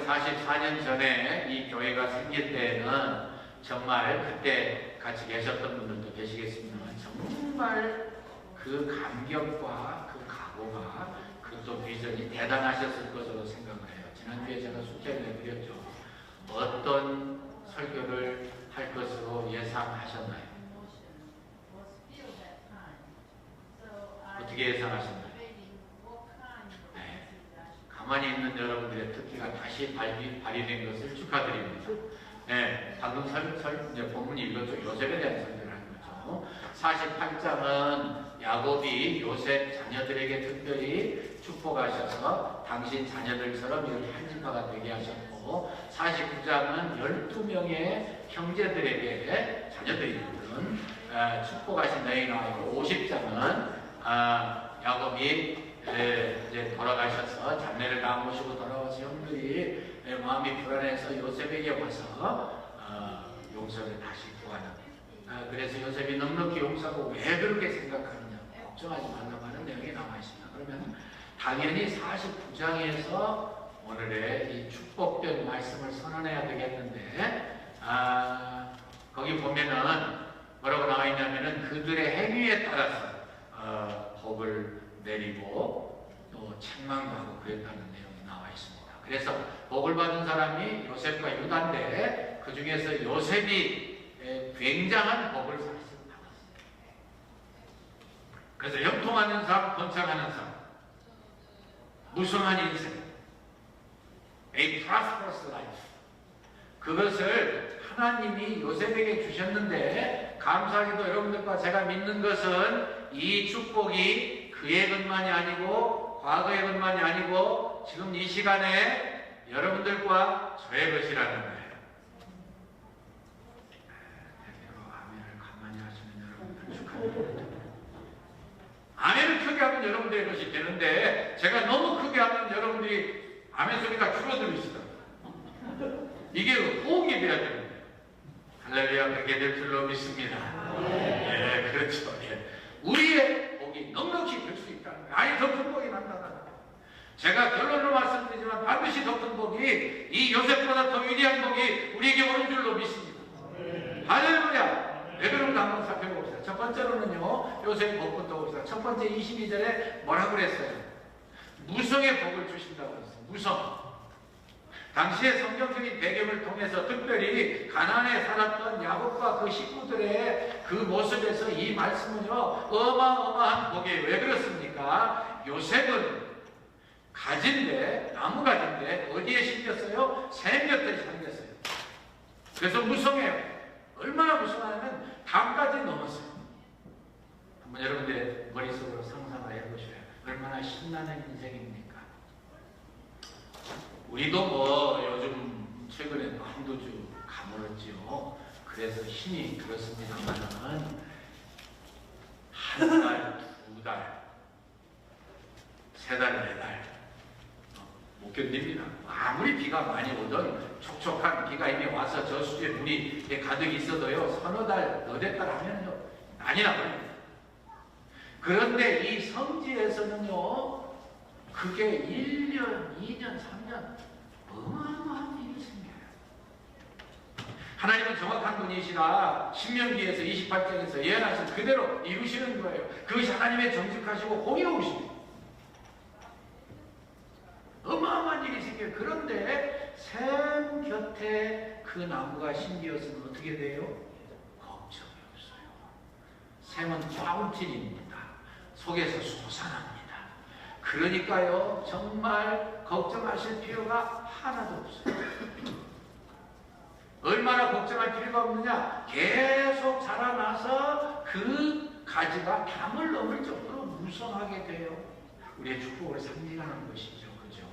44년 전에 이 교회가 생길 때에는 정말 그때 같이 계셨던 분들도 계시겠습니다만 정말 그 감격과 그 각오가 그또 비전이 대단하셨을 것으로 생각을 해요. 지난주에 제가 숙제를 해드렸죠. 어떤 설교를 할 것으로 예상하셨나요? 어떻게 예상하셨나요? 네. 가만히 있는 여러분들의 특기가 다시 발휘된 것을 축하드립니다. 네, 방금 이제 본문이 읽었죠. 요셉에 대한 설교를 하는 거죠. 48장은 야곱이 요셉 자녀들에게 특별히 축복하셔서 당신 자녀들처럼 이렇게 한 지파가 되게 하셨고, 49장은 12명의 형제들에게 자녀들이거든 축복하신 내용이 나와있고, 50장은 야곱이 이제 돌아가셔서 장례를 다 모시고 돌아와서 형들이 마음이 불안해서 요셉에게 와서 용서를 다시 구하는, 그래서 요셉이 넉넉히 용서하고 왜 그렇게 생각하느냐, 걱정하지 말라고 하는 내용이 나와 있습니다. 그러면 당연히 49장에서 오늘의 이 축복된 말씀을 선언해야 되겠는데, 거기 보면은 뭐라고 나와 있냐면은 그들의 행위에 따라서 복을 내리고 또 책망도 하고 그랬다는 내용이 나와 있습니다. 그래서 복을 받은 사람이 요셉과 유다인데 그 중에서 요셉이 굉장한 복을 받았습니다. 그래서 형통하는 삶, 번창하는 삶, 무성한 인생, a prosperous life, 그것을 하나님이 요셉에게 주셨는데, 감사하게도 여러분들과 제가 믿는 것은 이 축복이 그의 것만이 아니고 과거의 것만이 아니고 지금 이 시간에 여러분들과 저의 것이라는 거예요. 대대로 아멘을 가만히 하시는 여러분들 축하드립니다. 아멘을 크게 하면 여러분들의 것이 되는데, 제가 너무 크게 하면 여러분들이 아멘 소리가 줄어들으시더라고요. 이게 호응이 돼야 되는데, 할렐루야, 그렇게 될 줄로 믿습니다. 예, 그렇죠. 예. 우리의 복이 넉넉히 될 수 있다는 거예요. 아니, 더 큰 복이 난다. 제가 결론으로 말씀드리지만 반드시 더 큰 복이, 이 요셉보다 더 위대한 복이 우리에게 오는 줄로 믿습니다. 할렐루야. 왜 그런가 한번 살펴봅시다. 첫 번째로는요, 요셉의 복부터 봅시다. 첫 번째 22절에 뭐라고 그랬어요? 무성의 복을 주신다고 했어요. 무성. 당시의 성경적인 배경을 통해서 특별히 가나안에 살았던 야곱과 그 식구들의 그 모습에서 이 말씀은요, 어마어마한 복이에요. 왜 그렇습니까? 요셉은 가지인데, 나무 가지인데 어디에 심겼어요? 샘 곁에 심겼어요. 그래서 무성해요. 얼마나 무성하냐면 담까지 넘었어요. 한번 여러분들의 머릿속으로 상상을 해보셔요. 얼마나 신나는 인생입니까? 우리도 뭐 요즘 최근에 한두 주 가물었지요. 그래서 힘이 들었습니다만은 한 달, 두 달, 세 달, 네 달 못 견딥니다. 아무리 비가 많이 오든 촉촉한 비가 이미 와서 저수지에 물이 가득 있어도요, 서너 달, 너댓 달 하면요 난리 나버립니다. 그런데 이 성지에서는요, 그게 1년, 2년, 3년 어마어마한 일이 생겨요. 하나님은 정확한 분이시라 신명기에서 28장에서 예언하신 그대로 이루시는 거예요. 그것이 하나님의 정직하시고 공의로우십니다. 어마어마한 일이 생겨요. 그런데 샘 곁에 그 나무가 심기었으면 어떻게 돼요? 걱정이 없어요. 샘은 파운틴입니다. 속에서 솟아납니다. 그러니까요, 정말 걱정하실 필요가 하나도 없어요. 얼마나 걱정할 필요가 없느냐? 계속 자라나서 그 가지가 담을 넘을 정도로 무성하게 돼요. 우리의 축복을 상징하는 것이죠. 그죠?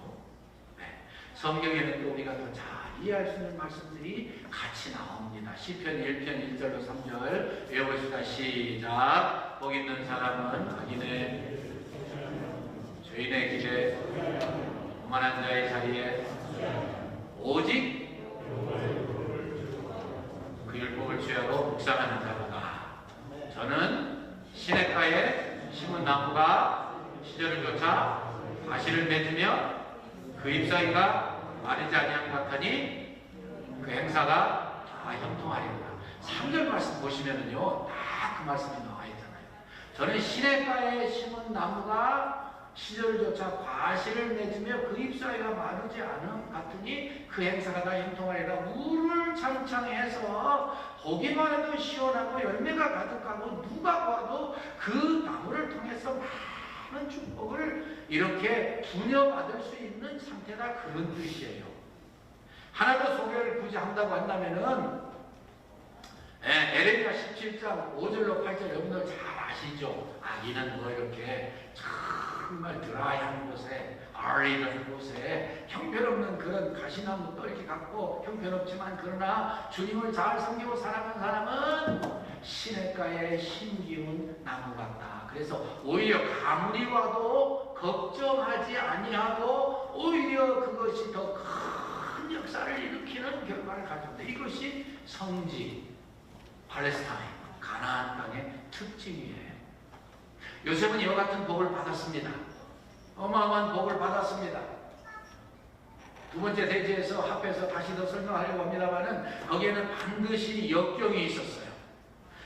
네. 성경에는 또 우리가 더 잘 이해할 수 있는 말씀들이 같이 나옵니다. 시편 1편 1절로 3절 외워보시다. 시작. 복 있는 사람은 자기네 죄인의 길에 오만한 자의 자리에 오직 그 율법을 취하고 묵상하는 자로다. 저는 시냇가에 심은 나무가 시절을 쫓아 과실을 맺으며 그 잎사귀가 바르지 아니한 같으니 그 행사가 다 형통하리로다. 3절 말씀 보시면은요, 다 그 말씀이 나와 있잖아요. 저는 시냇가에 심은 나무가 시절조차 과실을 맺으며 그 잎사귀가 마르지 않음 같으니 그 행사가 다 형통하리라. 물을 창창해서 보기만 해도 시원하고 열매가 가득하고 누가 봐도 그 나무를 통해서 많은 축복을 이렇게 부녀받을 수 있는 상태다, 그런 뜻이에요. 하나 더 소개를 굳이 한다고 한다면은 에레미야 17장 5절로 8절, 여러분들 잘 아시죠? 아기는 뭐 이렇게 정말 드라이한 곳에, 아리던 곳에 형편없는 그런 가시나무 떨기 같고 형편없지만 그러나 주님을 잘 섬기고 살아가는 사람은 시냇가에 심기운 나무 같다. 그래서 오히려 가물이 와도 걱정하지 아니하고 오히려 그것이 더 큰 역사를 일으키는 결과를 가져온다. 이것이 성지 팔레스타인, 가나안 땅의 특징이에요. 요셉은 이와 같은 복을 받았습니다. 어마어마한 복을 받았습니다. 두 번째 대지에서 합해서 다시 더 설명하려고 합니다만은 거기에는 반드시 역경이 있었어요.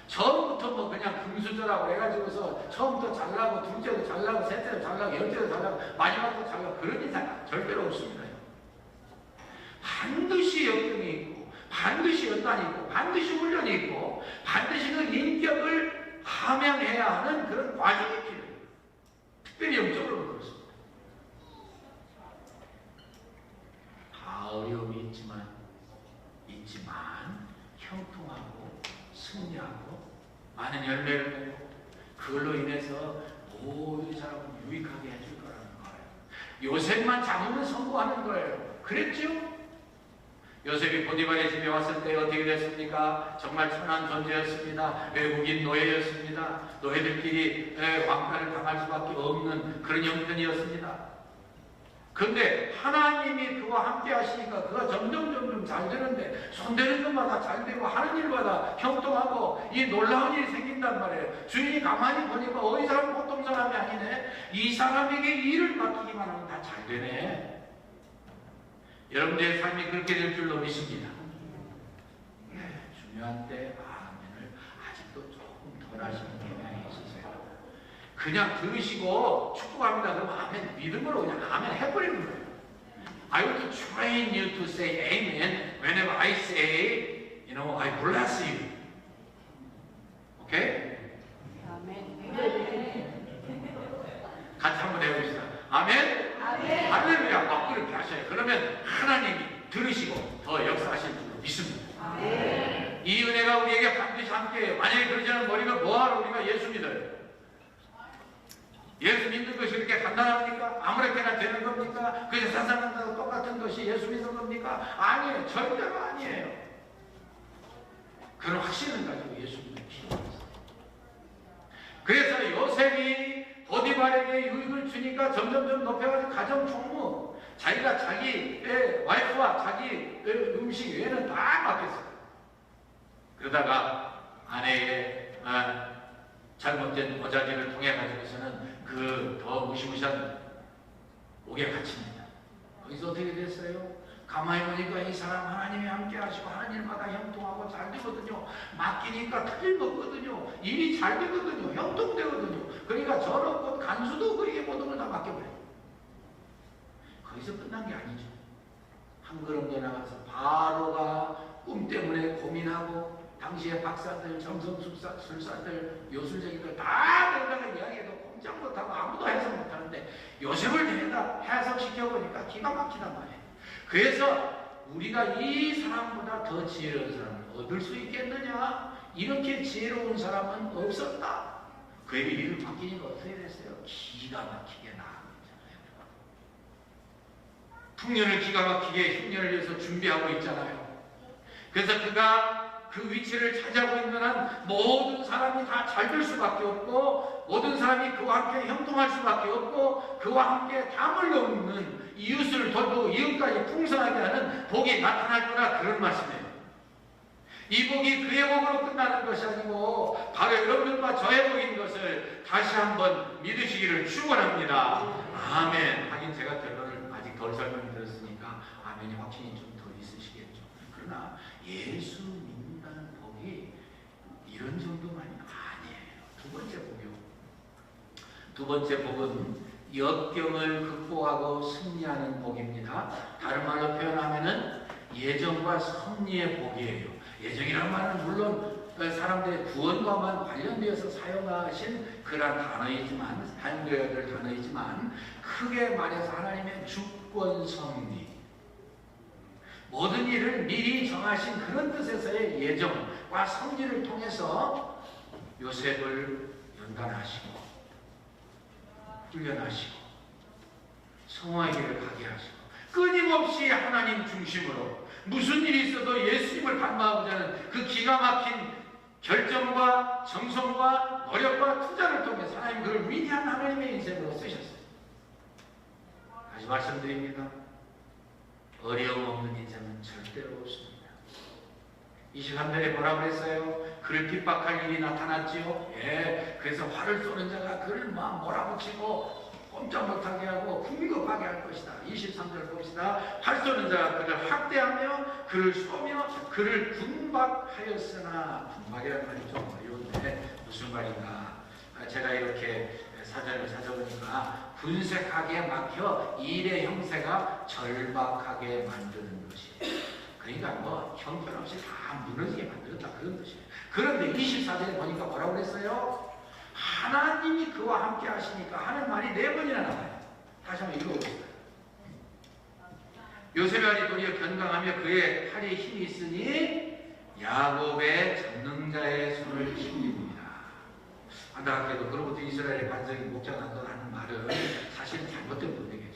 처음부터 뭐 그냥 금수저라고 해가지고서 처음부터 잘나고 둘째도 잘나고 셋째도 잘나고 열째도 잘나고 마지막도 잘나고 그런 인상 절대로 없습니다. 반드시 역경이 있고 반드시 연단이 있고 반드시 훈련이 있고 반드시 그 인격을 함양해야 하는 그런 과정이 필요해요. 특별히 영적으로 그렇습니다. 다 어려움이 있지만 형통하고 승리하고 많은 열매를 맺고 그걸로 인해서 모든 사람을 유익하게 해줄 거라는 거예요. 요셉만 잡으면 성공하는 거예요. 그랬죠? 요셉이 보디발의 집에 왔을 때 어떻게 됐습니까? 정말 천한 존재였습니다. 외국인 노예였습니다. 노예들끼리 왕따를 당할 수밖에 없는 그런 형편이었습니다. 그런데 하나님이 그와 함께 하시니까 그가 점점 잘 되는데 손대는 것마다 잘 되고 하는 일마다 형통하고 이 놀라운 일이 생긴단 말이에요. 주인이 가만히 보니까 이 사람 보통 사람이 아니네. 이 사람에게 일을 맡기기만 하면 다 잘 되네. 여러분들의 삶이 그렇게 될 줄로 믿습니다. 중요한 때 아멘을 아직도 조금 덜 하시는 경향이 있으세요. 그냥 들으시고 축복합니다. 그럼 아멘 믿음으로 그냥 아멘 해버리는 거예요. I want to train you to say amen whenever I say, I bless you. 오케이? 아멘. 같이 한번 해봅시다. 아멘? 아멘. 할렐루야. 막 그렇게 하셔요. 그러면 하나님이 들으시고 더 역사하실 줄 믿습니다. 아멘. 이 은혜가 우리에게 반드시 함께해요. 만약에 그러지 않으면 우리가 뭐하러 우리가 예수 믿어요? 예수 믿는 것이 그렇게 간단합니까? 아무렇게나 되는 겁니까? 그래서 사상한다고 똑같은 것이 예수 믿는 겁니까? 아니에요. 절대로 아니에요. 그런 확신을 가지고 예수 믿는 필요합니다. 그래서 요셉이 보디발에게 유익을 주니까 점점 높여가지고 가정 총무, 자기가 자기의 와이프와 자기 음식 외에는 다 맡겼어요. 그러다가 아내의 잘못된 모자질을 통해 가지고서는 그 더 무시무시한 옥에 갇힙니다. 거기서 어떻게 됐어요? 가만히 보니까 이 사람 하나님이 함께 하시고 하는 일마다 형통하고 잘 되거든요. 맡기니까 틀림없거든요. 일이 잘 되거든요. 형통되거든요. 그러니까 저런 간수도 그에게 모든 걸 다 맡겨버려요. 거기서 끝난 게 아니죠. 한 걸음 더 나가서 바로가 꿈 때문에 고민하고 당시에 박사들, 점성술사들, 요술쟁이들 다 내다가 이야기해도 꼼짝 못하고 아무도 해석 못하는데 요셉을 데려다 해석시켜보니까 기가 막히단 말이에요. 그래서 우리가 이 사람보다 더 지혜로운 사람을 얻을 수 있겠느냐? 이렇게 지혜로운 사람은 없었다. 그에게 일을 맡기니까 어떻게 됐어요? 기가 막히게 나아가잖아요. 풍년을 기가 막히게 흉년을 위해서 준비하고 있잖아요. 그래서 그가 그 위치를 차지하고 있는 한 모든 사람이 다 잘 될 수밖에 없고 모든 사람이 그와 함께 형통할 수밖에 없고 그와 함께 담을 넘는 이웃을 돌보고 이웃까지 풍성하게 하는 복이 나타날 거라 그런 말씀이에요. 이 복이 그의 복으로 끝나는 것이 아니고 바로 여러분과 저의 복인 것을 다시 한번 믿으시기를 축원합니다. 아멘. 하긴 제가 결론을 아직 덜 설명드렸으니까 아멘. 당연히 확신이 좀 더 있으시겠죠. 그러나 예수 믿는다는 복이 이런 정도만이 아니에요. 두 번째 복이요. 두 번째 복은 역경을 극복하고 승리하는 복입니다. 다른 말로 표현하면은 예정과 섭리의 복이에요. 예정이란 말은 물론 사람들의 구원과만 관련되어서 사용하신 그런 단어이지만, 사용되어야 될 단어이지만, 크게 말해서 하나님의 주권 섭리, 모든 일을 미리 정하신 그런 뜻에서의 예정과 섭리를 통해서 요셉을 연단하시고 훈련하시고 성화의 길을 가게 하시고 끊임없이 하나님 중심으로 무슨 일이 있어도 예수님을 닮아가고자 하는 그 기가 막힌 결정과 정성과 노력과 투자를 통해서 하나님 그를 위대한 하나님의 인생으로 쓰셨어요. 다시 말씀드립니다. 어려움 없는 인생은 절대로 없습니다. 이 시간들에 뭐라고 그랬어요? 그를 핍박할 일이 나타났지요. 예, 그래서 화를 쏘는 자가 그를 막 몰아붙이고 꼼짝 못하게 하고 궁급하게 할 것이다. 23절 봅시다. 활 쏘는 자가 그를 학대하며 그를 쏘며 그를 군박하였으나, 군박이라는 말이 좀 어려운데 무슨 말인가? 제가 이렇게 사전을 찾아보니까 분색하게 막혀 일의 형세가 절박하게 만드는 것이에요. 그러니까 뭐 형편없이 다 무너지게 만들었다 그런 뜻이에요. 그런데 24절에 보니까 뭐라고 그랬어요? 하나님이 그와 함께 하시니까 하는 말이 4번이나 나와요. 다시 한번 읽어보겠습니다. 요셉의 알이 도리어 건강하며 그의 팔에 힘이 있으니 야곱의 전능자의 손을 힘입니다. 안타깝게도 그로부터 이스라엘의 반석이 목장한다 하는 말은 사실 잘못된 분명이에요.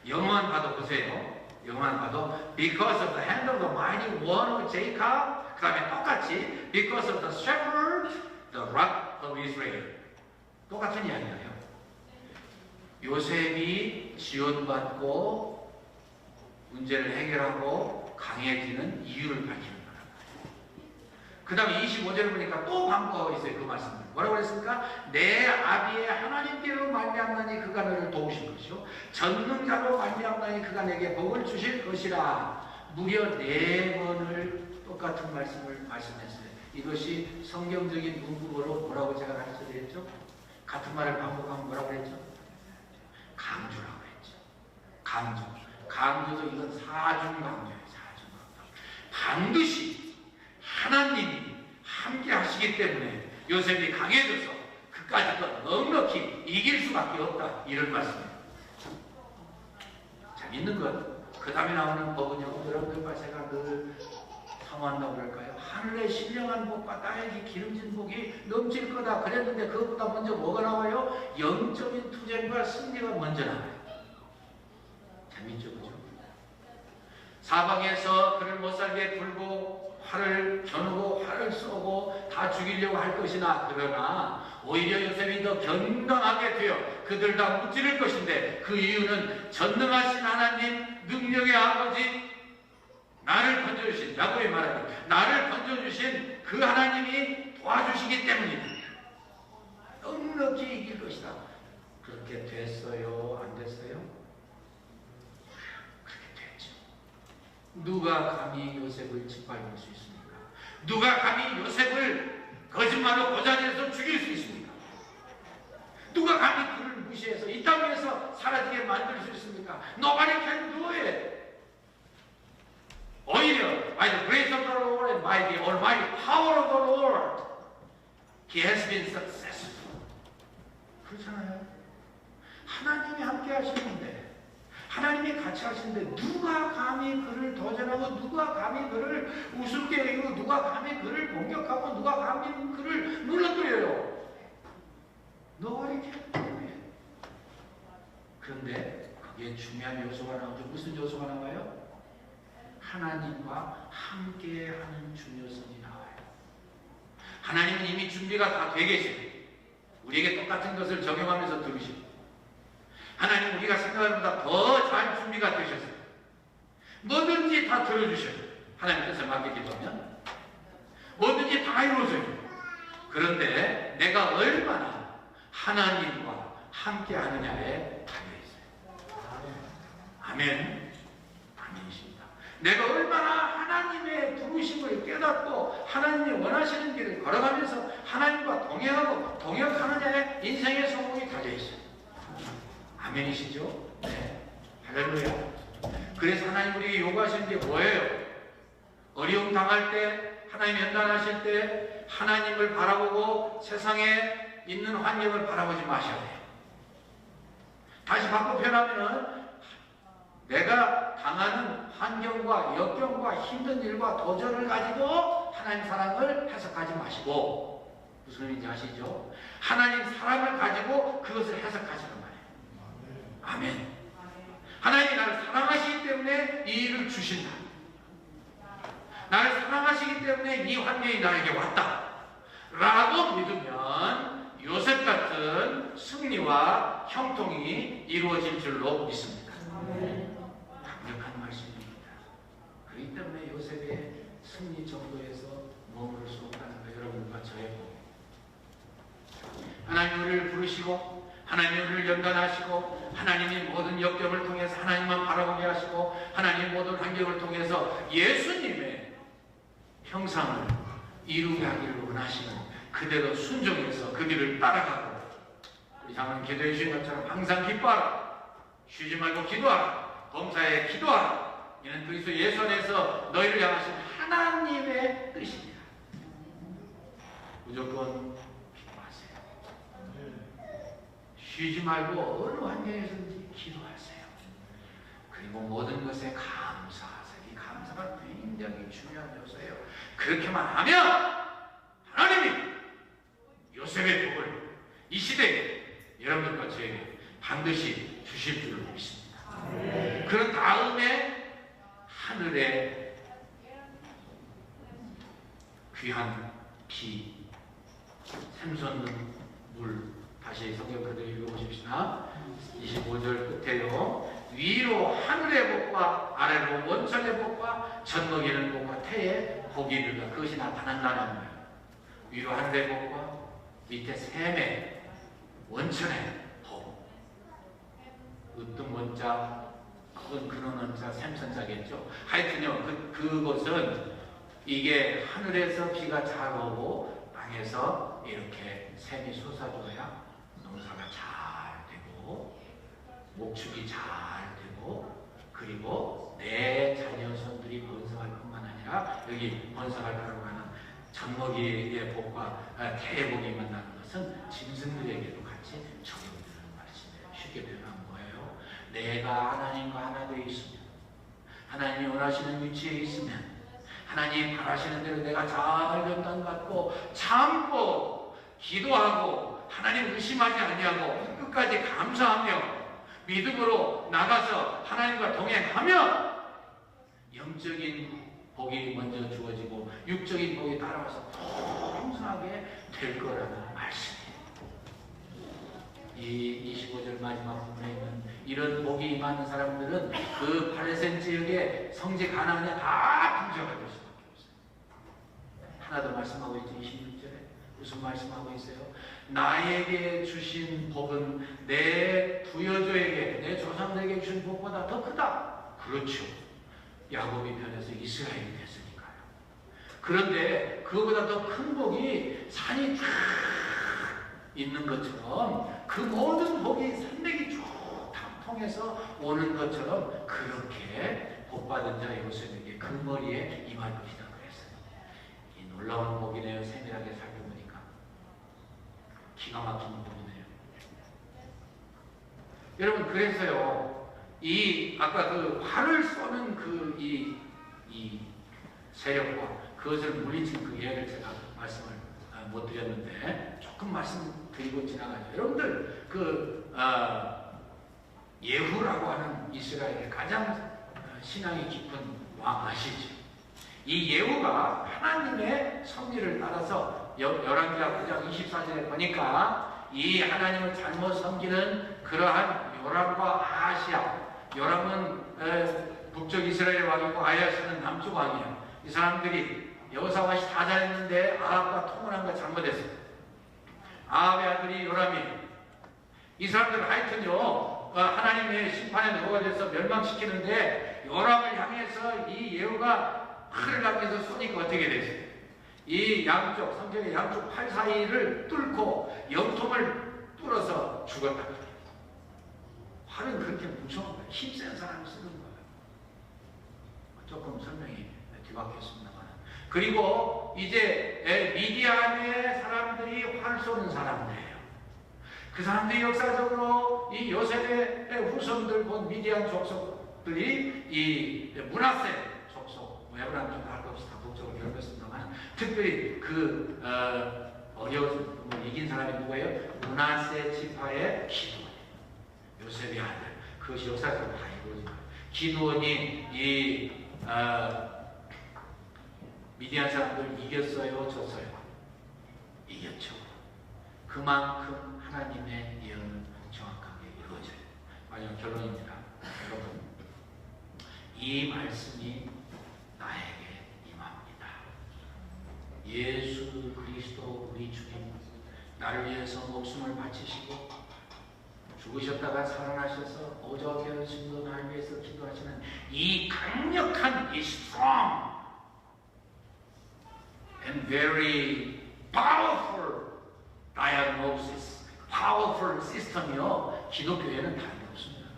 영어만 봐도 보세요. 영어만 봐도 because of the hand of the mighty one of Jacob, 그 다음에 똑같이 because of the shepherd, the rock of Israel. 똑같은 이야기예요. 요셉이 지원받고 문제를 해결하고 강해지는 이유를 밝히는 거예요. 그 다음에 25절에 보니까 또 반복하고 있어요. 그 말씀을. 뭐라고 그랬습니까? 내 아비의 하나님께로 말미암나니 그가 너를 도우실 것이요 전능자로 말미암나니 그가 내게 복을 주실 것이라. 무려 4번을 똑같은 말씀을 말씀했어요. 이것이 성경적인 문구로 뭐라고 제가 가르쳐드렸죠? 같은 말을 반복하면 뭐라고 그랬죠? 강조라고 했죠. 강조. 강조도 이건 사중 강조예요. 사중 강조. 반드시 하나님이 함께 하시기 때문에 요셉이 강해져서 그까짓 것 넉넉히 이길 수밖에 없다. 이런 말씀이에요. 자, 믿는 것. 그 다음에 나오는 법은요, 여러분들과 제가 늘 사모한다고 그럴까요? 하늘의 신령한 복과 땅의 기름진 복이 넘칠 거다 그랬는데 그것보다 먼저 뭐가 나와요? 영적인 투쟁과 승리가 먼저 나와요. 자, 믿죠, 그죠? 사방에서 그를 못살게 굴고 활을 겨누고 활을 쏘고 다 죽이려고 할 것이나, 그러나 오히려 요셉이 더 견강하게 되어 그들 다 무찌를 것인데, 그 이유는 전능하신 하나님, 능력의 아버지, 나를 건져주신, 야곱이 말하는 나를 건져주신 그 하나님이 도와주시기 때문입니다. 넉넉히 이길 것이다. 그렇게 됐어요? 안 됐어요? 누가 감히 요셉을 짓밟을 수 있습니까? 누가 감히 요셉을 거짓말로 고자리에서 죽일 수 있습니까? 누가 감히 그를 무시해서 이 땅에서 사라지게 만들 수 있습니까? Nobody can do it. 오히려 by the grace of the Lord and by the almighty power of the Lord, he has been successful. 그렇잖아요. 하나님이 함께 하시는데, 하나님이 같이 하시는데 누가 감히 그를 도전하고 누가 감히 그를 우습게 여기고 누가 감히 그를 공격하고 누가 감히 그를 무너뜨려요? Nobody can do it. 그런데 거기에 중요한 요소가 나오죠. 무슨 요소가 나와요? 하나님과 함께하는 중요성이 나와요. 하나님은 이미 준비가 다 돼 계시고 우리에게 똑같은 것을 적용하면서 들으시고, 하나님 우리가 생각하는 것보다 더 잘 준비가 되셨어요. 뭐든지 다 들어주셔요. 하나님 뜻을 맡게 기도하면 뭐든지 다 이루어져요. 그런데 내가 얼마나 하나님과 함께 하느냐에 달려있어요. 아멘. 아멘. 내가 얼마나 하나님의 부르심을 깨닫고 하나님이 원하시는 길을 걸어가면서 하나님과 동행하고 동역하느냐에 인생의 성공이 달려있어요. 아멘이시죠? 네. 할렐루야. 그래서 하나님 우리에게 요구하시는 게 뭐예요? 어려움 당할 때, 하나님 연단하실 때 하나님을 바라보고 세상에 있는 환경을 바라보지 마셔야 돼요. 다시 바꿔 표현하면은 내가 당하는 환경과 역경과 힘든 일과 도전을 가지고 하나님 사랑을 해석하지 마시고, 무슨 의미인지 아시죠? 하나님 사랑을 가지고 그것을 해석하시는 말이에요. 아멘. 하나님이 나를 사랑하시기 때문에 이 일을 주신다. 나를 사랑하시기 때문에 이 환경이 나에게 왔다 라고 믿으면 요셉 같은 승리와 형통이 이루어질 줄로 믿습니다. 강력한 말씀입니다. 그렇기 때문에 요셉의 승리 정도에서 머무를 수 없다는 거 여러분과 저의 복. 하나님 우리를 부르시고 하나님 우리를 연단하시고 하나님이 모든 역경을 통해서 하나님만 바라보게 하시고 하나님의 모든 환경을 통해서 예수님의 형상을 이루게 하기를 원하시는 그대로 순종해서 그 길을 따라가고, 우리 장로님 기도해 주신 것처럼 항상 기뻐하라, 쉬지 말고 기도하라, 범사에 기도하라. 이는 그리스도 예수 안에서 너희를 향하신 하나님의 뜻입니다. 무조건 기도하세요. 쉬지 말고 어느 환경에서든지 기도하세요. 그리고 모든 것에 감사하세요. 이 감사가 굉장히 중요한 요소예요. 그렇게만 하면 하나님이 요셉의 복을 이 시대에 여러분들과 저에게 반드시 주실 줄 믿습니다. 그런 다음에 하늘에 귀한 비, 샘솟는 물, 다시 성경 그대로 읽어보십시다. 25절 끝에요. 위로 하늘의 복과 아래로 원천의 복과 젖먹이는 복과 태의 복이 이르다. 그것이 나타난다는 거예요. 위로 하늘의 복과 밑에 샘의 원천의 복. 으뜸 원자, 그건 근원 원자, 샘선자겠죠. 하여튼요, 그것은 이게 하늘에서 비가 잘 오고 땅에서 이렇게 샘이 솟아줘야 농사가 잘 되고 목축이 잘 되고, 그리고 내 자녀손들이 번성할 뿐만 아니라 여기 번성할 거라고 하는 젖먹이의 복과 태의 복이 만나는 것은 짐승들에게도 같이 적용되는 말씀이에요. 쉽게 표현하면 뭐예요? 내가 하나님과 하나 되어 있으면, 하나님이 원하시는 위치에 있으면, 하나님 바라시는 대로 내가 잘 연단받고 참고 기도하고 하나님 의심하지 아니하고 끝까지 감사하며 믿음으로 나가서 하나님과 동행하면 영적인 복이 먼저 주어지고 육적인 복이 따라와서 풍성하게 될 거라는 말씀이에요. 이 25절 마지막 부분에 있는 이런 복이 임하는 사람들은 그 팔레센 지역의 성지 가나안에 다 풍성할 것입니다. 하나 더 말씀하고 있죠. 26절에 무슨 말씀하고 있어요? 나에게 주신 복은 내 부여조에게, 내 조상들에게 주신 복보다 더 크다. 그렇죠. 야곱이 변해서 이스라엘이 됐으니까요. 그런데 그거보다 더 큰 복이 산이 쫙 있는 것처럼 그 모든 복이 산맥이 쭉 통해서 오는 것처럼 그렇게 복받은 자 요셉에게 그 머리에 임할 것이다 그랬어요. 이 놀라운 복이네요. 세밀하게 살펴보니까 기가 막힌 복이네요. 여러분, 그래서요, 이 아까 그 활을 쏘는 그 이 세력과 그것을 물리친 그 예를 제가 말씀을 못 드렸는데 조금 말씀드리고 지나가죠. 여러분들 그 예후라고 하는 이스라엘의 가장 신앙이 깊은 왕 아시죠? 이 예후가 하나님의 섭리를 따라서 열왕기하 9장 24절에 보니까 이 하나님을 잘못 섬기는 그러한 요람과 아하시야, 요람은 북쪽 이스라엘 왕이고 아하시아는 남쪽 왕이에요. 이 사람들이 여호사밧이 다 잘했는데 아합과 통혼한 거 잘못했어요. 아합의 아들이 요람이, 이 사람들은 하여튼요 하나님의 심판에 노예돼서 멸망시키는데 요람을 향해서 이 예후가 칼을 당겨서 쏘니까 어떻게 됐어요? 이 양쪽, 성경의 양쪽 팔 사이를 뚫고 영통을 뚫어서 죽었다. 활은 그렇게 무서운 거예요. 힘센 사람이 쓰는 거예요. 조금 설명이 뒤바뀌었습니다만. 그리고 이제 미디안의 사람들이 활 쏘는 사람들이에요. 그 사람들이 역사적으로 이 요셉의 후손들 본 미디안 족속들이 이 므낫세 족속, 에브라임 좀 알 것 없이 다 북쪽을 결합했습니다만, 특별히 그 어려운 이긴 사람이 누구예요? 므낫세 지파의 기드온, 요셉의 아들. 그것이 역사적으로 다 이루어진 거예요. 기드온이 이 미디안 사람들 이겼어요, 졌어요? 이겼죠. 그만큼 하나님의 예언은 정확하게 이루어져요. 마지막 결론입니다. 여러분, 이 말씀이 나에게 임합니다. 예수 그리스도 우리 주님, 나를 위해서 목숨을 바치시고 죽으셨다가 살아나셔서 오저하게 하심도 나를 위해서 기도하시는 이 강력한, 이 strong and very powerful diagnosis, powerful system이요, 기독교에는 답이 없습니다.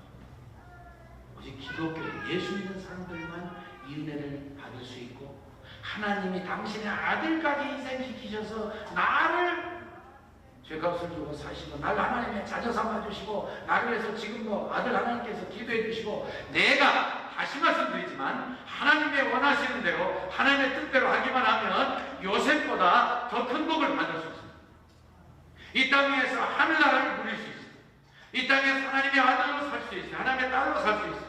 오직 기독교, 예수 믿는 사람들만 이 은혜를 받을 수 있고, 하나님이 당신의 아들까지 희생시키셔서 나를 죄값을 주고 사시고, 나를 하나님의 자녀 삼아주시고, 나를 위해서 지금도 아들 하나님께서 기도해 주시고, 내가 다시 말씀드리지만 하나님의 원하시는 대로 하나님의 뜻대로 하기만 하면 요셉보다 더 큰 복을 받을 수 있습니다. 이 땅 위에서 하늘나라를 누릴 수 있어요. 이 땅에서 하나님의 아들로 살 수 있어요. 하나님의 딸로 살 수 있어요.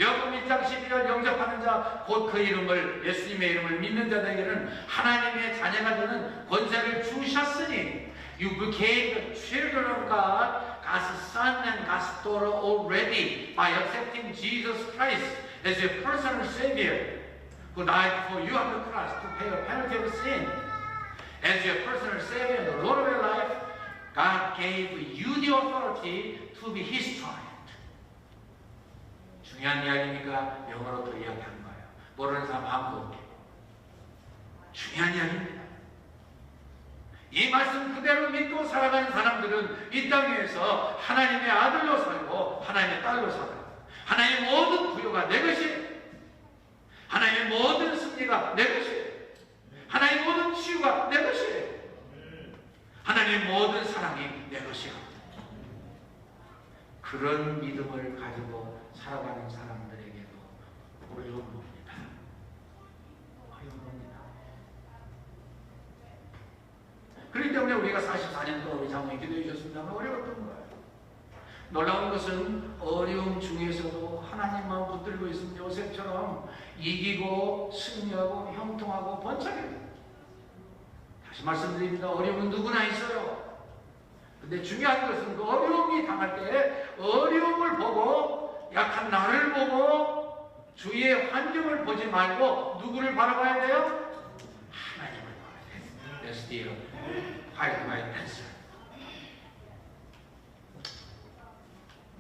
요한복음 1장 12절 영접하는 자, 곧 그 이름을, 예수님의 이름을 믿는 자들에게는 하나님의 자녀가 되는 권세를 주셨으니, you became the children of God, God's son and God's daughter already by accepting Jesus Christ as your personal Savior, who died for you on the cross to pay a penalty of sin. As your personal Savior and the Lord of your life, God gave you the authority to be His child. 중요한 이야기니까 영어로 또 이야기하는 거예요. 모르는 사람 아무도 없게. 중요한 이야기입니다. 이 말씀 그대로 믿고 살아가는 사람들은 이 땅에서 하나님의 아들로 살고 하나님의 딸로 살아요. 하나님의 모든 부여가 내 것이에요. 하나님의 모든 승리가 내 것이에요. 하나님의 모든 치유가 내 것이에요. 하나님의 모든 사랑이 내 것이에요. 그런 믿음을 가지고 살아가는 사람들에게도 어려운 겁니다. 어려운 겁니다. 그렇기 때문에 우리가 44년 동안 우리 장모님 기도해 주셨습니다만 어려웠던 거예요. 놀라운 것은 어려움 중에서도 하나님만 붙들고 있으면 요셉처럼 이기고 승리하고 형통하고 번창해요. 다시 말씀드립니다. 어려움은 누구나 있어요. 근데 중요한 것은 그 어려움이 당할 때 어려움을 보고, 약한 나를 보고, 주위의 환경을 보지 말고 누구를 바라봐야 돼요? 하나님을 바라봐야 돼요. That's the right answer.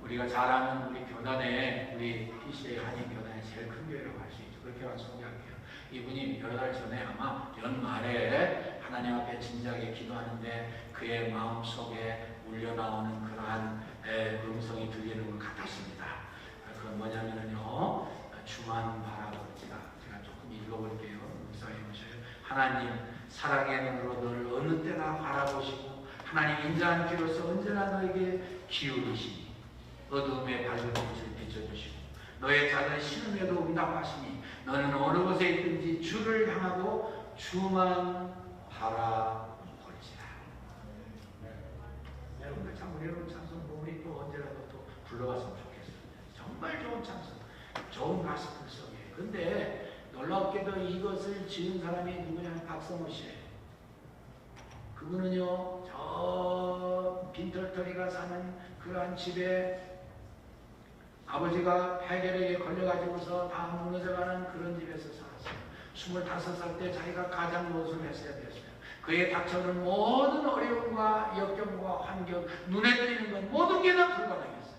우리가 잘 아는 우리 교단에, 우리 PCA 한인 교단에 제일 큰 교회라고 할 수 있죠. 그렇게 소개할게요. 이분이 여러 달 전에 아마 연말에 하나님 앞에 진지하게 기도하는데 그의 마음속에 울려나오는 그러한 음성이 들리는 것 같았습니다. 그건 뭐냐면요, 주만 바라보자. 제가 조금 읽어볼게요. 묵상해 보세요. 하나님 사랑의 눈으로 늘 어느 때나 바라보시고, 하나님 인자한 귀로서 언제나 너에게 기울이시니 어두움에 밝은 빛을 비춰주시고, 너의 작은 신음에도 응답하시니 너는 어느 곳에 있든지 주를 향하고 주만 바라볼지라. 여러분들 참 우리는 찬송 우리 또 언제라도 또 불러봤으면 좋겠습니다. 정말 좋은 찬송, 좋은 가스펠 송이에요. 근데 놀랍게도 이것을 지은 사람이 누구냐? 박성호 씨예요. 그분은요, 저 빈털터리가 사는 그러한 집에 아버지가 폐결핵에 걸려가지고서 다 무너져가는 그런 집에서 살았어요. 25살 때 자기가 가장 노릇을 했어야 됐어요. 그에 닥쳐오는 모든 어려움과 역경과 환경, 눈에 띄는 건 모든 게 다 불가능했어요.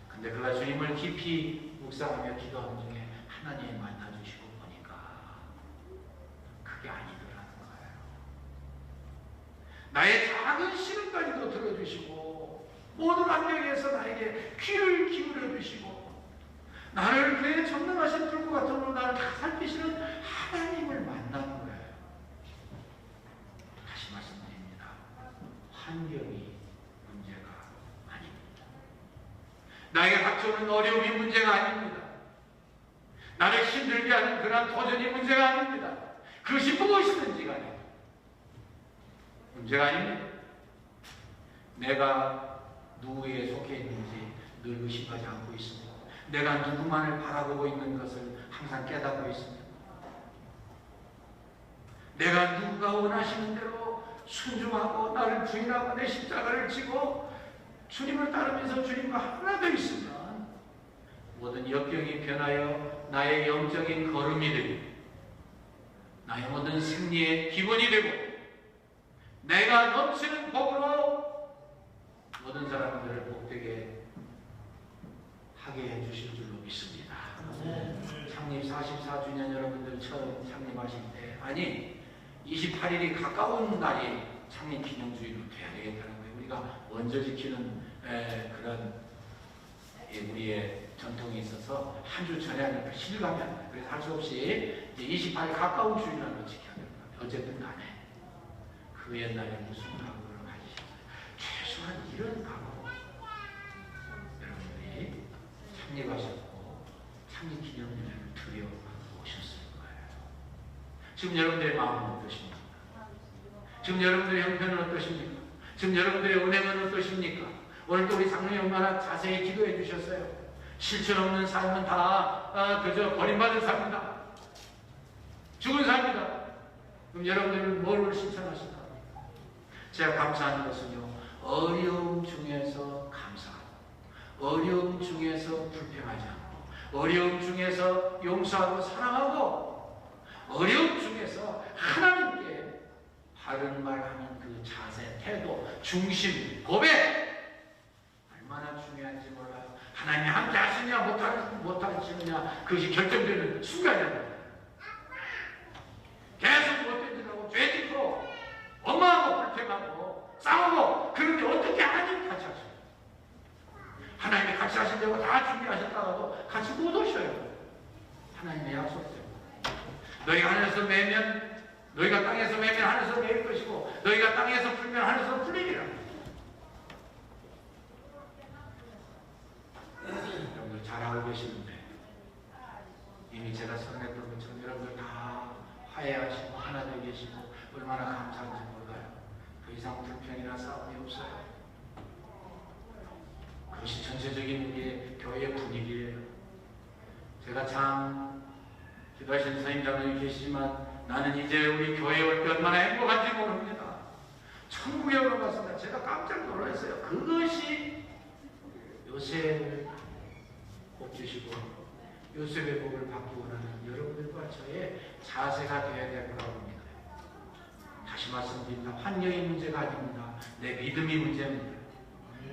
근데 그가 주님을 깊이 묵상하며 기도하는 중에 하나님을 만나주시고 보니까 그게 아니더라는 거예요. 나의 작은 시름까지도 들어주시고 모든 환경에서 나에게 귀를 기울여 주시고 나를 그의 전능하신 불구 같은 으로 나를 다 살피시는 하나님을 만나는 거예요. 다시 말씀드립니다. 환경이 문제가 아닙니다. 나에게 닥쳐오는 어려움이 문제가 아닙니다. 나를 힘들게 하는 그런 도전이 문제가 아닙니다. 그것이 무엇이든지 간에 문제가 아닙니다. 내가 누구에 속해 있는지 늘 의심하지 않고 있습니다. 내가 누구만을 바라보고 있는 것을 항상 깨닫고 있습니다. 내가 누가 원하시는 대로 순종하고 나를 부인하고 내 십자가를 지고 주님을 따르면서 주님과 하나 되어 있으면 모든 역경이 변하여 나의 영적인 걸음이 되고 나의 모든 승리의 기본이 되고 내가 넘치는 복으로 모든 사람들을 복되게 하게 해주실 줄로 믿습니다. 창립 44주년 여러분들 처음 창립하실 때 아니 28일이 가까운 날이 창립 기념주의로 돼야 되겠다는 거예요. 우리가 먼저 지키는 그런 우리의 전통이 있어서 한 주 전에 하니까 실감이 안 나요. 그래서 할 수 없이 28일 가까운 주일날로 지켜야 되는 거예요. 어쨌든 간에 그 옛날에 무슨 각오를 가지셨어요? 최소한 이런 각오 여러분들이 창립하셨고 창립 기념일을 드려 오셨을 거예요. 지금 여러분들의 마음은 어떠십니까? 지금 여러분들의 형편은 어떠십니까? 지금 여러분들의 은행은 어떠십니까? 오늘도 우리 장로님 얼마나 자세히 기도해 주셨어요. 실천 없는 삶은 다 그저 버림받은 삶이다. 죽은 삶이다. 그럼 여러분들은 뭘 실천하실까? 제가 감사하는 것은요. 어려움 중에서 감사하고 어려움 중에서 불평하지 않고 어려움 중에서 용서하고 사랑하고 어려움 중에서 하나님께 바른 말하는 그 자세, 태도, 중심, 고백 얼마나 중요한지 몰라요. 하나님이 함께 하시냐 못하시느냐 그것이 결정되는 순간이에요. 계속 못된다고 죄짓고 엄마하고 불평하고 싸우고 그런데 어떻게 하나님 같이 하셔요? 하나님이 같이 하신다고 다 준비하셨다가도 같이 못 오셔요. 하나님의 약속대로 너희가 하늘에서 매면 너희가 땅에서 매면 하늘에서 매일 것이고 너희가 땅에서 풀면 하늘에서 풀리리라. 여러분들 잘하고 계시는데 이미 제가 설명했던 것처럼 여러분들 다 화해하시고 하나 되어 계시고 얼마나 감사한지 몰라요. 그 이상 불평이나 싸움이 없어요. 그것이 전체적인 우리의 교회의 분위기예요. 제가 참 기도하신 선생님들이 계시지만 나는 이제 우리 교회에 올 때 얼마나 행복한지 모릅니다. 천국에 올라갔습니다. 제가 깜짝 놀랐어요. 그것이 요셉을 복 주시고 요셉의 복을 받기 원하는 여러분들과 저의 자세가 되어야 될 거라고 봅니다. 다시 말씀드립니다. 환경이 문제가 아닙니다. 내 믿음이 문제입니다.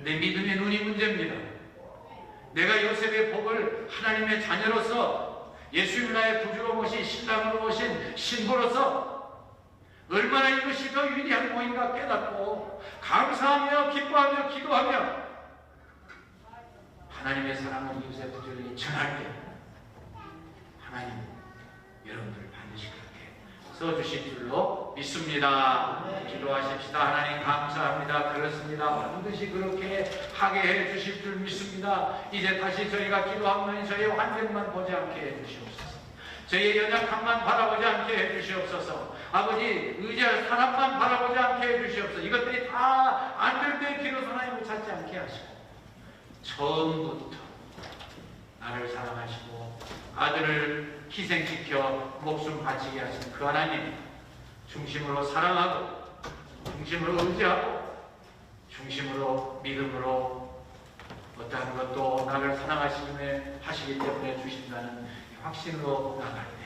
내 믿음의 눈이 문제입니다. 내가 요셉의 복을 하나님의 자녀로서 예수님 나의 구주로 모신 신랑으로 모신 신부로서 얼마나 이것이 더 위대한 모임인가 깨닫고 감사하며 기뻐하며 기도하며 하나님의 사랑을 이웃에 부지런히 전할 때 하나님 여러분들을 반드시 그렇게 써주실 줄로 믿습니다. 기도하십시다. 하나님 감사합니다. 그렇습니다. 반드시 그렇게 하게 해주실 줄 믿습니다. 이제 다시 저희가 기도하면 저희의 환경만 보지 않게 해주시옵소서. 저희의 연약함만 바라보지 않게 해주시옵소서. 아버지 의지할 사람만 바라보지 않게 해주시옵소서. 이것들이 다 안 될 때 비로소 하나님을 찾지 않게 하시고 처음부터 나를 사랑하시고 아들을 희생시켜 목숨 바치게 하신 그 하나님 중심으로 사랑하고 중심으로 의지하고 중심으로 믿음으로 어떠한 것도 나를 사랑하시기 때문에 주신다는 확신으로 나갈 때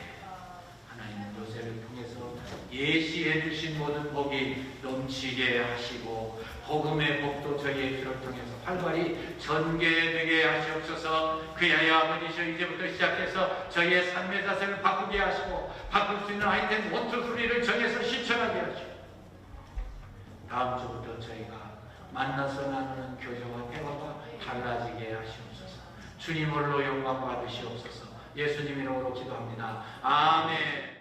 하나님은 요셉을 통해서 예시해 주신 모든 복이 넘치게 하시고 복음의 복도 저희의 피를 통해서 활발히 전개되게 하시옵소서. 그야의 아버지시여 이제부터 시작해서 저희의 삶의 자세를 바꾸게 하시고 바꿀 수 있는 아이템 원투쓰리를 정해서 실천하게 하시고 다음 주부터 저희가 만나서 나누는 교제와 대화가 달라지게 하시옵소서. 주님 홀로 영광 받으시옵소서. 예수님 이름으로 기도합니다. 아멘.